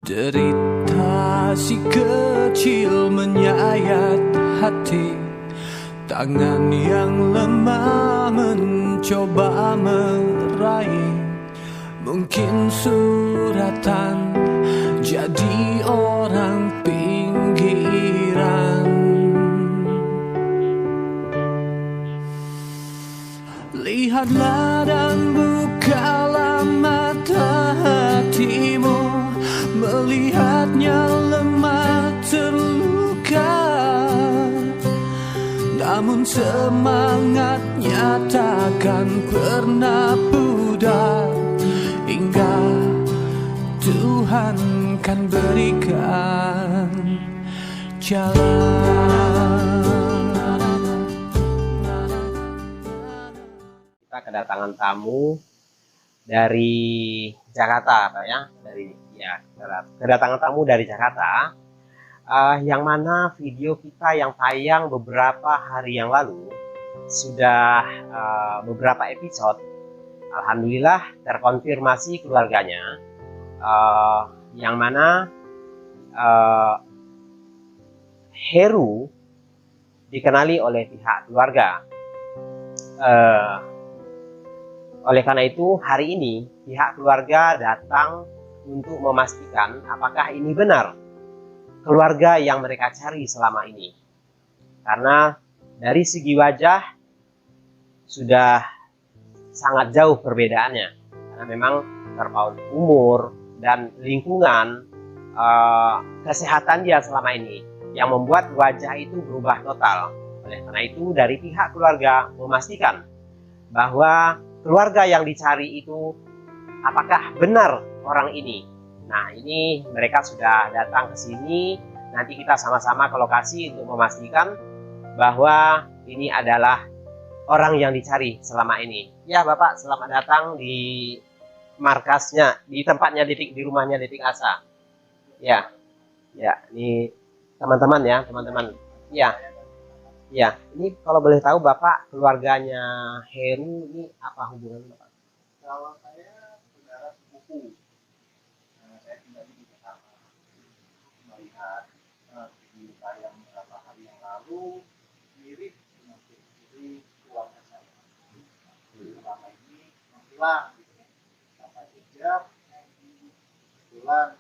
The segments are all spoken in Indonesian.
Derita si kecil menyayat hati, tangan yang lemah mencoba meraih. Mungkin suratan jadi orang pinggiran. Lihatlah dan bukalah mata hatimu, melihatnya lemah terluka, namun semangatnya takkan pernah pudar hingga Tuhan kan berikan jalan. Kita kedatangan tamu dari Jakarta, Pak ya, kedatangan tamu dari Jakarta, yang mana video kita yang tayang beberapa hari yang lalu sudah beberapa episode, alhamdulillah terkonfirmasi keluarganya, yang mana Heru dikenali oleh pihak keluarga. Oleh karena itu, hari ini pihak keluarga datang untuk memastikan apakah ini benar keluarga yang mereka cari selama ini. Karena dari segi wajah sudah sangat jauh perbedaannya. Karena memang terpaut umur dan lingkungan, kesehatan dia selama ini yang membuat wajah itu berubah total. Oleh karena itu, dari pihak keluarga memastikan bahwa keluarga yang dicari itu apakah benar orang ini. Nah, ini mereka sudah datang ke sini. Nanti kita sama-sama ke lokasi untuk memastikan bahwa ini adalah orang yang dicari selama ini. Ya, Bapak, selamat datang di markasnya, di tempatnya di rumahnya Detik Asa. Ya, ini teman-teman ya, teman-teman. Ya, ini kalau boleh tahu Bapak, keluarganya Heru ini apa hubungan Bapak? Kalau saya saudara sepupu, saya tinggal di Jakarta. Melihat video saya beberapa hari yang lalu mirip dengan ciri keluarga saya. Selama ini menghilang, sampai hijab, kebetulan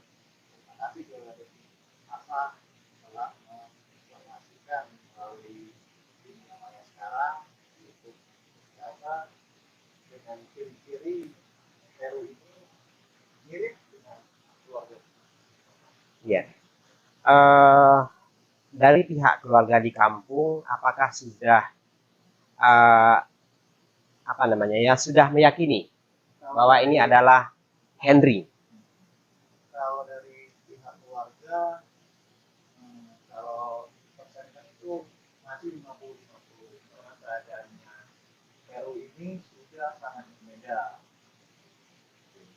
terima kasih kepada Detik Asa telah menginformasikan melalui tim namanya sekarang YouTube Asa dengan ciri-ciri Heru ini mirip dengan keluarga. Iya. Dari pihak keluarga di kampung, apakah sudah sudah meyakini bahwa ini adalah Henry? Kalau dari pihak keluarga, kalau persennya itu masih 50-50 karena keadaannya Heru ini sudah sangat berbeda.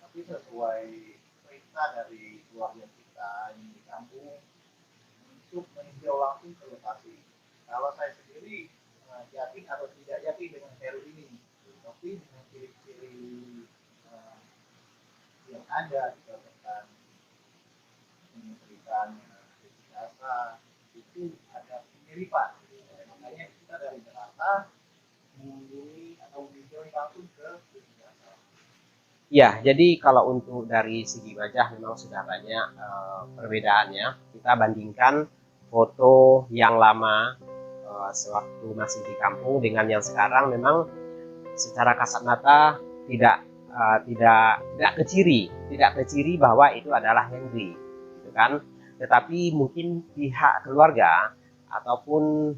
Tapi sesuai perintah dari keluarga kita ini di kampung untuk meninjau langsung ke lokasi. Kalau saya sendiri yakin atau tidak yakin dengan Heru ini, tapi dengan ciri-ciri yang ada dikatakan memberikannya jasa itu ada kemiripan. Makanya kita dari Jakarta mengunjungi atau meninjau langsung ke jasa. Ya, jadi kalau untuk dari segi wajah memang sudah banyak perbedaannya. Kita bandingkan foto yang lama sewaktu masih di kampung dengan yang sekarang, memang secara kasat mata tidak keciri bahwa itu adalah Henry, gitu kan? Tetapi mungkin pihak keluarga ataupun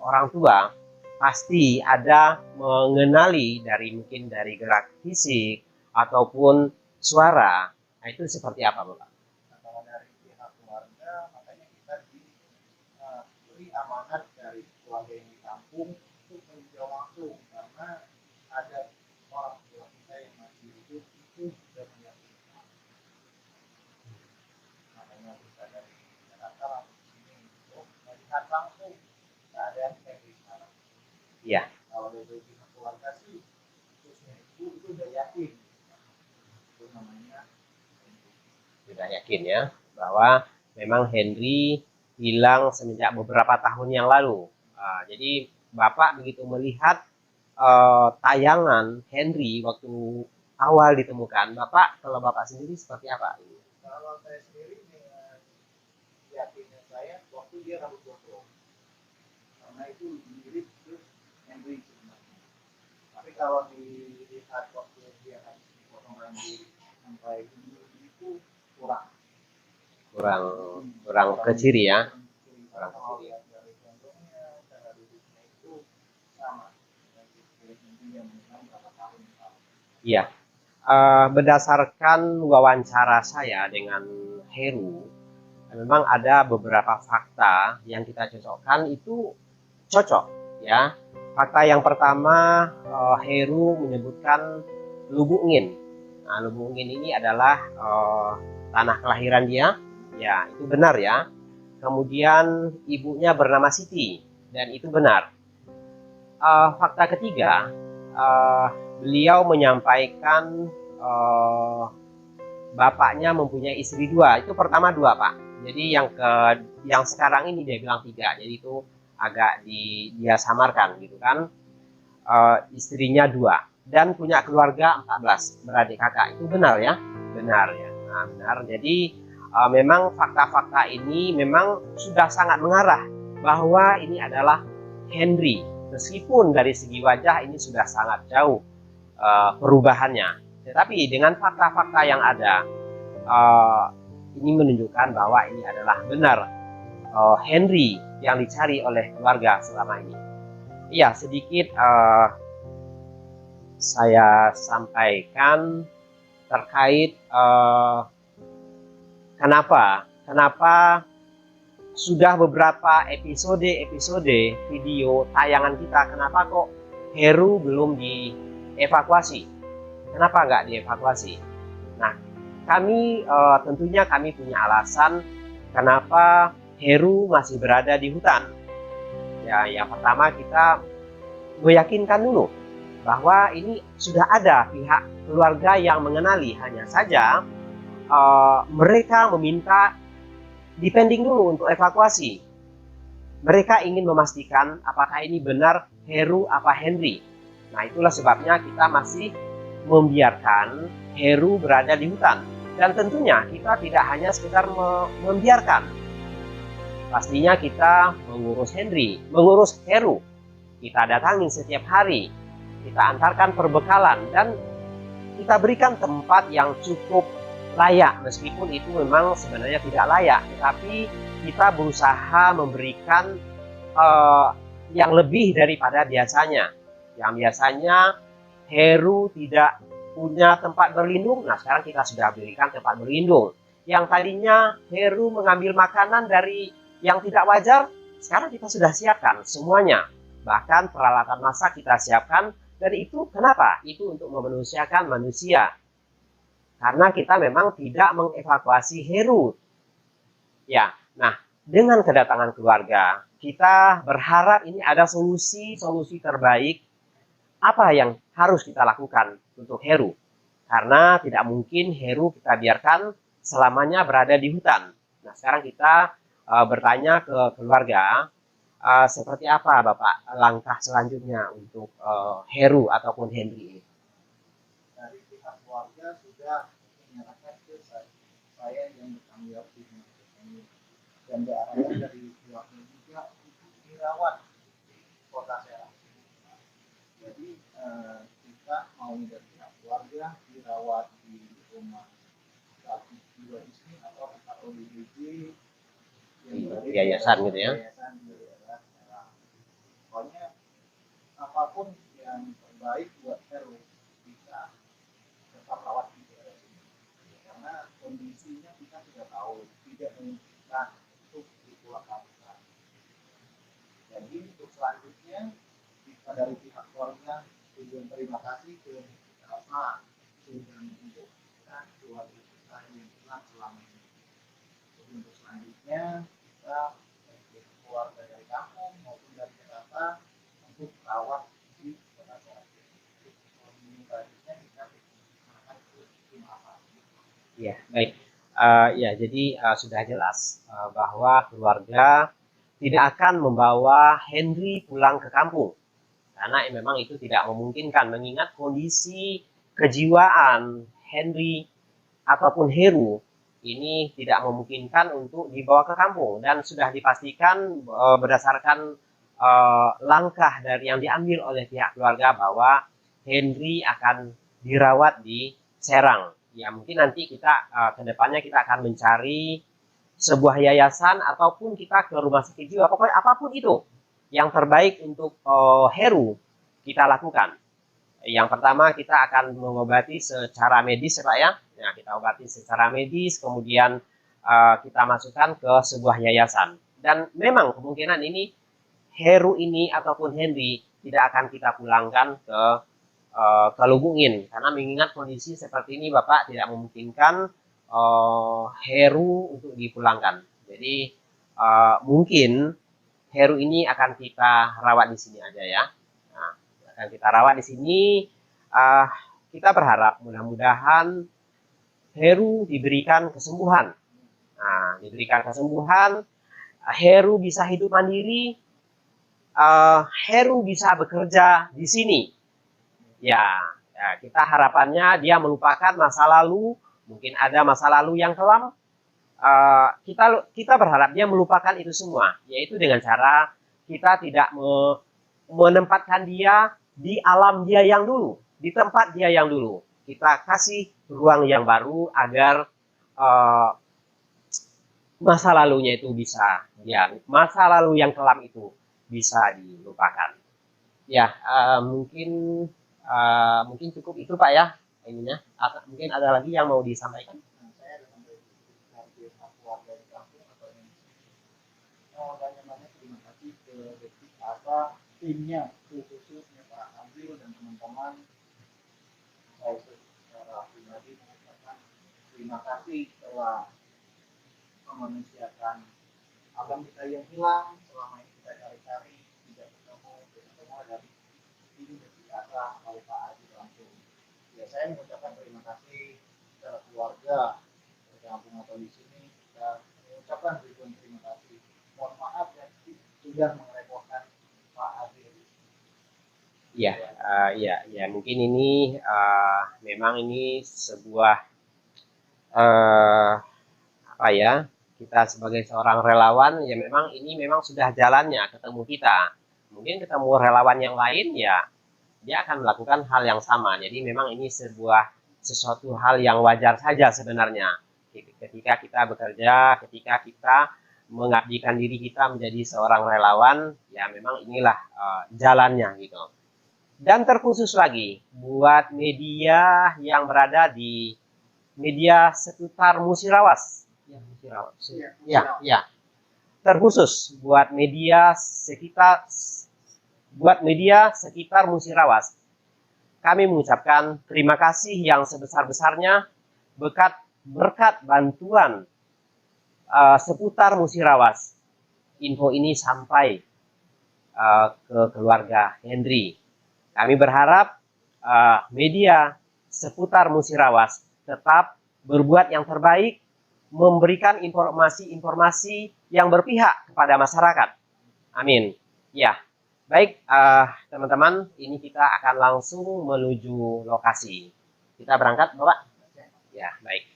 orang tua pasti ada mengenali mungkin dari gerak fisik ataupun suara. Nah, itu seperti apa, Bapak? Nah, kalau dari pihak keluarga, makanya kita diberi amanat dari keluarga yang di kampung untuk meninjau langsung karena ada orang tua kita yang masih hidup itu sudah meyakinkan. Makanya kita dari Jakarta langsung sini untuk melihat langsung keadaan yang di sana. Iya. Kalau dari pihak keluarga sih, khususnya ibu itu udah yakin itu namanya sudah yakin ya bahwa memang Henry hilang semenjak beberapa tahun yang lalu. Jadi Bapak begitu melihat tayangan Henry waktu awal ditemukan, kalau Bapak sendiri seperti apa? Kalau saya sendiri dengan keyakinan saya waktu dia rambut gondrong, karena itu lebih mirip ke Henry sebenarnya. Tapi kalau dilihat waktu dia habis dipotong rambut sampai ini itu kurang Kurang kurang ke ciri ya. Kurang ke kalau ciri. lihat dari contohnya cara duduknya itu sama dengan Henry yang memang berapa tahun yang lalu. Iya. Berdasarkan wawancara saya dengan Heru, memang ada beberapa fakta yang kita cocokkan itu cocok ya. Fakta yang pertama, Heru menyebutkan Lubuk Ngin. Nah, Lubuk Ngin ini adalah tanah kelahiran dia, ya itu benar ya. Kemudian ibunya bernama Siti, dan itu benar. Fakta ketiga, beliau menyampaikan bapaknya mempunyai istri dua. Itu pertama dua, Pak. Jadi yang sekarang ini dia bilang tiga. Jadi itu agak dia samarkan gitu kan. Istrinya dua dan punya keluarga 14 beradik kakak. Itu benar ya? Benar ya. Nah, benar. Jadi memang fakta-fakta ini memang sudah sangat mengarah bahwa ini adalah Henry. Meskipun dari segi wajah ini sudah sangat jauh perubahannya. Tetapi dengan fakta-fakta yang ada, ini menunjukkan bahwa ini adalah benar Henry yang dicari oleh keluarga selama ini. Iya, sedikit saya sampaikan terkait kenapa sudah beberapa episode video tayangan kita, kenapa kok Heru belum dievakuasi? Kenapa nggak dievakuasi? Nah, tentunya kami punya alasan kenapa Heru masih berada di hutan. Ya, yang pertama kita meyakinkan dulu bahwa ini sudah ada pihak keluarga yang mengenali, hanya saja mereka meminta dipending dulu untuk evakuasi. Mereka ingin memastikan apakah ini benar Heru apa Henry. Nah, itulah sebabnya kita masih membiarkan Heru berada di hutan. Dan tentunya kita tidak hanya sekedar membiarkan. Pastinya kita mengurus Henry, mengurus Heru. Kita datangin setiap hari. Kita antarkan perbekalan dan kita berikan tempat yang cukup layak. Meskipun itu memang sebenarnya tidak layak. Tetapi kita berusaha memberikan yang lebih daripada biasanya. Yang biasanya Heru tidak punya tempat berlindung, nah sekarang kita sudah berikan tempat berlindung. Yang tadinya Heru mengambil makanan dari yang tidak wajar, sekarang kita sudah siapkan semuanya. Bahkan peralatan masak kita siapkan, dan itu kenapa? Itu untuk memanusiakan manusia. Karena kita memang tidak mengevakuasi Heru. Ya, nah dengan kedatangan keluarga, kita berharap ini ada solusi terbaik. Apa yang harus kita lakukan untuk Heru? Karena tidak mungkin Heru kita biarkan selamanya berada di hutan. Nah, sekarang kita bertanya ke keluarga, seperti apa Bapak langkah selanjutnya untuk Heru ataupun Henry ini? Dari pihak keluarga sudah menyerahkan ke saya yang bertanggung jawab di ini, dan diarahkan dari pihaknya juga untuk dirawat di kota Serang. Jadi kita mau dari pihak keluarga dirawat di rumah sakit jiwa di sini atau ODGJ Yayasan gitu ya. Yayasan di daerah Serang. Pokoknya apapun yang terbaik buat Heru kita tetap rawat di daerah sini. Karena kondisinya kita sudah tahu tidak memungkinkan untuk dipulang kampung. Jadi untuk selanjutnya kita dari pihak keluarga tujuan terima kasih ke Elsa sudah menunjukkan keluarga kita yang hilang selama ini. Jadi untuk selanjutnya kita keluarga dari kampung maupun dari Jakarta untuk rawat di kota Serang. Selanjutnya kita akan ke tim apa? Iya, baik. Ya, jadi sudah jelas bahwa keluarga tidak akan membawa Henry pulang ke kampung karena memang itu tidak memungkinkan mengingat kondisi kejiwaan Henry ataupun Heru ini tidak memungkinkan untuk dibawa ke kampung dan sudah dipastikan berdasarkan langkah dari yang diambil oleh pihak keluarga bahwa Henry akan dirawat di Serang. Ya mungkin nanti kita kedepannya kita akan mencari sebuah yayasan ataupun kita ke rumah sakit jiwa, pokoknya apapun itu yang terbaik untuk Heru kita lakukan. Yang pertama kita akan mengobati secara medis ya Pak ya. Nah, kita obati secara medis, kemudian kita masukkan ke sebuah yayasan. Dan memang kemungkinan ini Heru ini ataupun Henry tidak akan kita pulangkan ke Lubungin karena mengingat kondisi seperti ini Bapak tidak memungkinkan Heru untuk dipulangkan. Jadi mungkin Heru ini akan kita rawat di sini aja ya. Nah, akan kita rawat di sini. Kita berharap mudah-mudahan Heru diberikan kesembuhan. Nah, diberikan kesembuhan, Heru bisa hidup mandiri, Heru bisa bekerja di sini. Ya, kita harapannya dia melupakan masa lalu, mungkin ada masa lalu yang kelam. Kita berharap dia melupakan itu semua, yaitu dengan cara kita tidak menempatkan dia di alam dia yang dulu, di tempat dia yang dulu. Kita kasih ruang yang baru agar masa lalunya itu bisa, ya masa lalu yang kelam itu bisa dilupakan. Ya mungkin cukup itu Pak ya ininya. Mungkin ada lagi yang mau disampaikan? Saya dengan dari keluarga di kampung atau banyak-banyak terima kasih ke Detik timnya khususnya Pak Ambil dan teman-teman. Saya secara pribadi mengucapkan terima kasih telah memanusiakan abang kita yang hilang selama ini kita cari-cari tidak ketemu dari ini Detik oleh Pak Adi langsung. Ya saya mengucapkan terima kasih secara keluarga dari kampung atau di sini dan mengucapkan ribuan terima kasih. Mohon maaf ya sudah merepotkan Pak Adi. Ya, ya mungkin ini memang ini sebuah apa ya, kita sebagai seorang relawan ya memang ini memang sudah jalannya ketemu kita. Mungkin ketemu relawan yang lain ya dia akan melakukan hal yang sama. Jadi memang ini sesuatu hal yang wajar saja sebenarnya. Ketika kita bekerja, ketika kita mengabdikan diri kita menjadi seorang relawan, ya memang inilah jalannya gitu. Dan terkhusus lagi buat media yang berada di media seputar Musirawas. Ya. Terkhusus buat media sekitar Musirawas. Kami mengucapkan terima kasih yang sebesar-besarnya berkat bantuan seputar Musirawas. Info ini sampai ke keluarga Henry. Kami berharap media seputar Musirawas tetap berbuat yang terbaik, memberikan informasi-informasi yang berpihak kepada masyarakat. Amin. Ya, baik teman-teman, ini kita akan langsung menuju lokasi. Kita berangkat, Bapak? Ya, baik.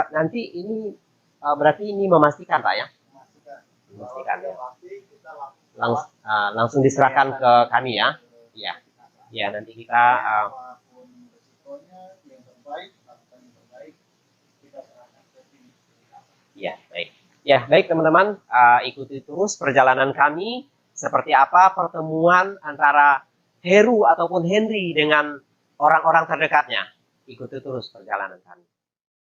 Nanti ini berarti ini memastikan, Pak ya? Memastikan ya. Langsung diserahkan ke kami ya. Ya. Ya, nanti kita apapun resikonya yang terbaik, lakukan yang terbaik, kita serahkan ke tim. Ya, baik. Ya, baik teman-teman, ikuti terus perjalanan kami seperti apa pertemuan antara Heru ataupun Henry dengan orang-orang terdekatnya. Ikuti terus perjalanan kami.